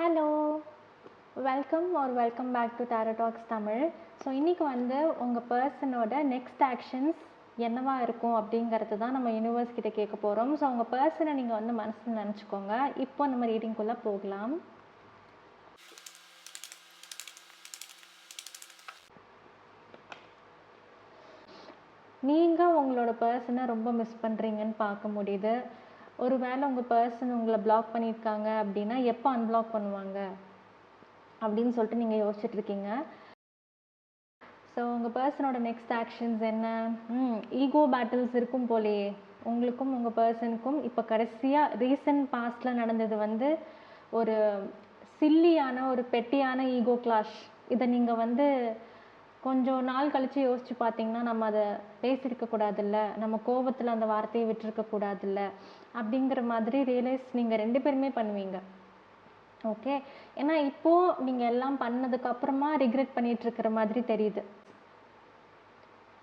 Hello, welcome back to Tarot Talks தமிழ். So இன்றைக்கி உங்கள் பர்சனோட நெக்ஸ்ட் ஆக்ஷன்ஸ் என்னவா இருக்கும் அப்படிங்கிறது தான் நம்ம யூனிவர்ஸ் கிட்ட கேட்க போகிறோம். ஸோ உங்கள் பர்சனை நீங்கள் மனசில் நினச்சிக்கோங்க. இப்போ நம்ம ரீடிங்குள்ளே போகலாம். நீங்கள் உங்களோட பர்சனை ரொம்ப மிஸ் பண்ணுறீங்கன்னு பார்க்க முடியுது. ஒரு வேளை உங்கள் பர்சன் உங்களை பிளாக் பண்ணியிருக்காங்க அப்படின்னா எப்போ அன்பிளாக் பண்ணுவாங்க அப்படின்னு சொல்லிட்டு நீங்கள் யோசிச்சுட்ருக்கீங்க. ஸோ உங்கள் பர்சனோட நெக்ஸ்ட் ஆக்ஷன்ஸ் என்ன? ஈகோ பேட்டில்ஸ் இருக்கும் போலேயே உங்களுக்கும் உங்கள் பர்சனுக்கும். இப்போ கடைசியாக ரீசன்ட் பாஸ்டில் நடந்தது ஒரு சில்லியான ஒரு பெட்டியான ஈகோ கிளாஷ். இதை நீங்கள் கொஞ்சம் நாள் கழித்து யோசித்து பார்த்தீங்கன்னா நம்ம அதை பேசியிருக்கக்கூடாதுல்ல, நம்ம கோபத்தில் அந்த வார்த்தையை விட்டுருக்கக்கூடாதுல்ல அப்படிங்கிற மாதிரி ரியலைஸ் நீங்கள் 2 பேருமே பண்ணுவீங்க. ஓகே, ஏன்னா இப்போது நீங்கள் எல்லாம் பண்ணதுக்கப்புறமா ரிக்ரெட் பண்ணிகிட்ருக்கிற மாதிரி தெரியுது.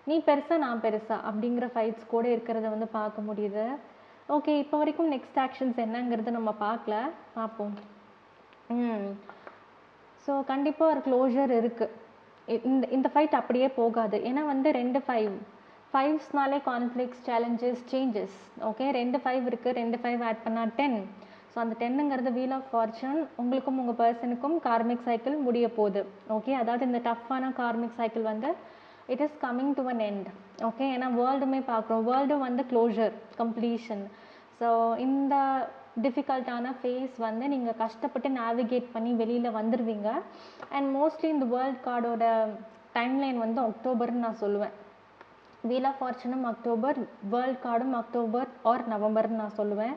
நீ பெருசா நான் பெருசா அப்படிங்கிற ஃபைட்ஸ் கூட இருக்கிறத பார்க்க முடியுது. ஓகே, இப்போ வரைக்கும் நெக்ஸ்ட் ஆக்ஷன்ஸ் என்னங்கிறது நம்ம பார்ப்போம். ஸோ கண்டிப்பாக ஒரு க்ளோஷர் இருக்குது. இந்த ஃபைட் அப்படியே போகாது. ஏன்னா 2 ஃபைவ்ஸ்னாலே கான்ஃப்ளிக்ஸ், சேலஞ்சஸ், சேஞ்சஸ். ஓகே, 2 5 இருக்குது. 2 5 ஆட் பண்ணால் 10. ஸோ அந்த 10ங்கிறது வீல் ஆஃப் ஃபார்ச்சூன். உங்களுக்கும் உங்கள் பர்சனுக்கும் கார்மிக் சைக்கிள் முடிய போகுது. ஓகே, அதாவது இந்த டஃப்பான karmic cycle it is coming to an end. Okay, ஏன்னா வேர்ல்டுமே பார்க்குறோம். World closure, completion. ஸோ இந்த டிஃபிகல்ட்டான ஃபேஸ் நீங்கள் கஷ்டப்பட்டு நேவிகேட் பண்ணி வெளியில் வந்துடுவீங்க. அண்ட் மோஸ்ட்லி இந்த வேர்ல்ட் கார்டோட டைம்லைன் அக்டோபர்னு நான் சொல்லுவேன். வீல் ஆஃப் ஃபார்ச்சூனும் அக்டோபர், வேர்ல்ட் கார்டும் அக்டோபர் ஆர் நவம்பர்னு நான் சொல்லுவேன்.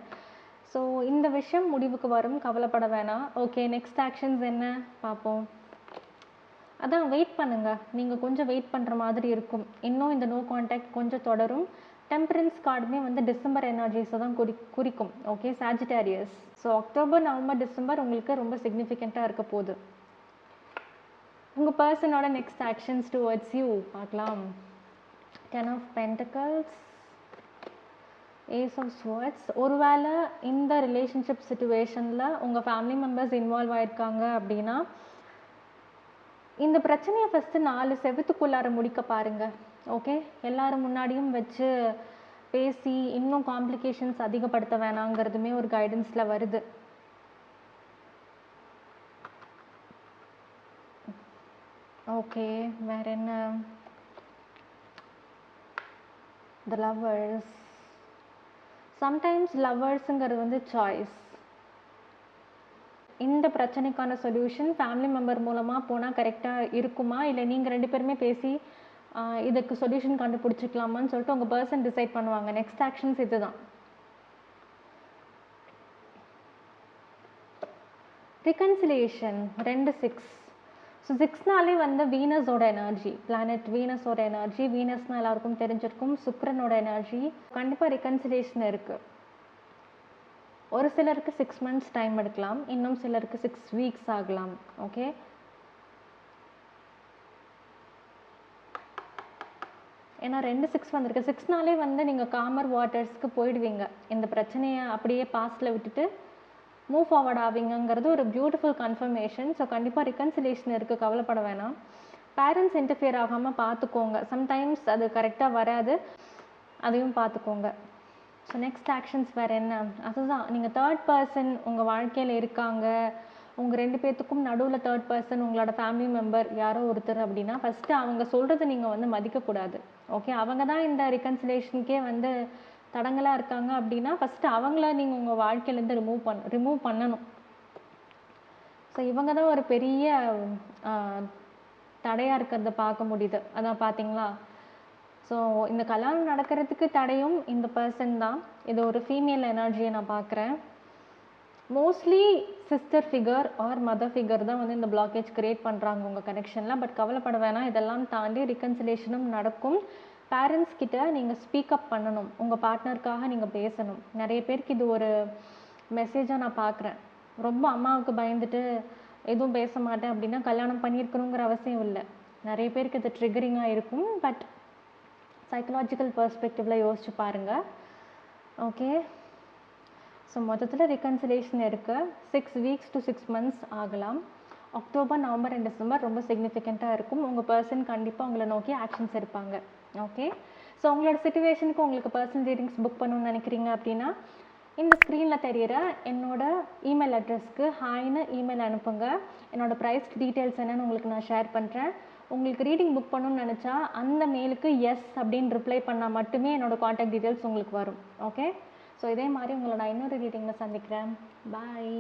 ஸோ இந்த விஷயம் முடிவுக்கு வரும், கவலைப்பட வேணாம். ஓகே, நெக்ஸ்ட் ஆக்ஷன்ஸ் என்ன பார்ப்போம். அதான் வெயிட் பண்ணுங்கள். நீங்கள் கொஞ்சம் வெயிட் பண்ணுற மாதிரி இருக்கும். இன்னும் இந்த நோ கான்டாக்ட் கொஞ்சம் தொடரும். டெம்பரன்ஸ் கார்டுமே டிசம்பர் எனர்ஜிஸை தான் குறிக்கும். Okay, Sagittarius. So October, November, December உங்களுக்கு ரொம்ப சிக்னிஃபிகண்ட்டாக இருக்க போகுது. உங்கள் பர்சனோட நெக்ஸ்ட் ஆக்ஷன்ஸ் டுவர்ட்ஸ் யூ பார்க்கலாம். 10 of Pentacles, Ace of Swords. ஒருவேளை இந்த ரிலேஷன்ஷிப் சிச்சுவேஷனில் உங்கள் ஃபேமிலி மெம்பர்ஸ் இன்வால்வ் ஆகிருக்காங்க அப்படின்னா இந்த பிரச்சனையை ஃபஸ்ட்டு 4 செவத்துக்குள்ளார முடிக்க பாருங்கள். ஓகே, எல்லாரும் முன்னாடியும் வச்சு பேசி இன்னும் காம்ப்ளிகேஷன்ஸ் அதிகப்படுத்த வேணாங்கிறதுமே ஒரு கைடன்ஸில் வருது. ஓகே, வேற என்ன? The Lovers. சம்டைம்ஸ் லவ்வர்ஸுங்கிறது சாய்ஸ். இந்த பிரச்சனைக்கான சொல்யூஷன் ஃபேமிலி மெம்பர் மூலமாக போனால் கரெக்டாக இருக்குமா, இல்லை நீங்கள் 2 பேருமே பேசி இதுக்கு சொல்யூஷன் கண்டுபிடிச்சிக்கலாமான்னு சொல்லிட்டு உங்கள் பர்சன் டிசைட் பண்ணுவாங்க. நெக்ஸ்ட் ஆக்ஷன்ஸ் இது தான். ரிகன்சிலியேஷன் 2 6. ஸோ 6னாலே வீனஸோட எனர்ஜி, பிளானட் வீனஸோட எனர்ஜி. வீனஸ்னால் எல்லாருக்கும் தெரிஞ்சிருக்கும், சுக்கிரனோட எனர்ஜி. கண்டிப்பாக ரிகன்சிலியேஷன் இருக்குது. ஒரு சிலருக்கு 6 months டைம் எடுக்கலாம், இன்னும் சிலருக்கு 6 weeks ஆகலாம். ஓகே, ஏன்னா 2 6 வந்திருக்கு. 6னாலே நீங்கள் காமர் வாட்டர்ஸ்க்கு போயிடுவீங்க. இந்த பிரச்சனையை அப்படியே பாஸ்டில் விட்டுட்டு மூவ் ஃபார்வர்ட் ஆவீங்கிறது ஒரு பியூட்டிஃபுல் கன்ஃபர்மேஷன். ஸோ கண்டிப்பாக ரிகன்சிலேஷன் இருக்குது, கவலைப்பட வேணாம். பேரண்ட்ஸ் இன்டர்ஃபியர் ஆகாமல் பார்த்துக்கோங்க. சம்டைம்ஸ் அது கரெக்டாக வராது, அதையும் பார்த்துக்கோங்க. ஸோ நெக்ஸ்ட் ஆக்ஷன்ஸ் வேறு என்ன? அதுதான், நீங்கள் 3rd person உங்கள் வாழ்க்கையில் இருக்காங்க. உங்கள் 2 பேர்த்துக்கும் நடுவில் 3rd person உங்களோட ஃபேமிலி மெம்பர் யாரோ ஒருத்தர் அப்படின்னா ஃபஸ்ட்டு அவங்க சொல்கிறத நீங்கள் மதிக்கக்கூடாது. ஓகே, அவங்க தான் இந்த ரிகன்சிலேஷனுக்கே தடங்களாக இருக்காங்க அப்படின்னா ஃபஸ்ட்டு அவங்கள நீங்கள் உங்கள் வாழ்க்கையிலேருந்து ரிமூவ் பண்ணணும். ஸோ இவங்க தான் ஒரு பெரிய தடையாக இருக்கிறத பார்க்க முடியுது. அதான் பார்த்தீங்களா? ஸோ இந்த கல்யாணம் நடக்கிறதுக்கு தடையும் இந்த பர்சன் தான். இது ஒரு ஃபீமேல் எனர்ஜியை நான் பார்க்குறேன். Mostly sister figure or mother figure தான் இந்த பிளாக்கேஜ் க்ரியேட் பண்ணுறாங்க உங்கள் கனெக்ஷனில். பட் கவலைப்பட வேணாம், இதெல்லாம் தாண்டி ரிகன்சிலேஷனும் நடக்கும். பேரண்ட்ஸ் கிட்ட நீங்கள் ஸ்பீக்கப் பண்ணணும், உங்கள் பார்ட்னருக்காக நீங்கள் பேசணும். நிறைய பேருக்கு இது ஒரு மெசேஜாக நான் பார்க்குறேன். ரொம்ப அம்மாவுக்கு பயந்துட்டு எதுவும் பேச மாட்டேன் அப்படின்னா கல்யாணம் பண்ணியிருக்கணுங்கிற அவசியம் இல்லை. நிறைய பேருக்கு இது ட்ரிகரிங்காக இருக்கும். பட் சைக்கலாஜிக்கல் பெர்ஸ்பெக்டிவில் யோசிச்சு பாருங்கள். ஓகே, ஸோ மொத்தத்தில் ரிகன்சிலேஷன் இருக்குது. 6 வீக்ஸ் to 6 months ஆகலாம். அக்டோபர், நவம்பர் அண்ட் டிசம்பர் ரொம்ப சிக்னிஃபிகண்ட்டாக இருக்கும். உங்கள் பர்சன் கண்டிப்பாக உங்களை நோக்கி ஆக்ஷன்ஸ் எடுப்பாங்க. ஓகே, ஸோ உங்களோட சிச்சுவேஷனுக்கு உங்களுக்கு பர்சனல் ரீடிங்ஸ் புக் பண்ணணும்னு நினைக்கிறீங்க அப்படின்னா இந்த ஸ்க்ரீனில் தெரிகிற என்னோட இமெயில் அட்ரஸ்க்கு ஹாய்னு இமெயில் அனுப்புங்க. என்னோட ப்ரைஸ் டீட்டெயில்ஸ் என்னன்னு உங்களுக்கு நான் ஷேர் பண்ணுறேன். உங்களுக்கு ரீடிங் புக் பண்ணணும்னு நினச்சா அந்த மெயிலுக்கு எஸ் அப்படின்னு ரிப்ளை பண்ணால் மட்டுமே என்னோடய காண்டாக்ட் டீட்டெயில்ஸ் உங்களுக்கு வரும். ஓகே, ஸோ இதே மாதிரி உங்களை நான் இன்னொரு ரீடிங்கில் சந்திக்கிறேன். பாய்.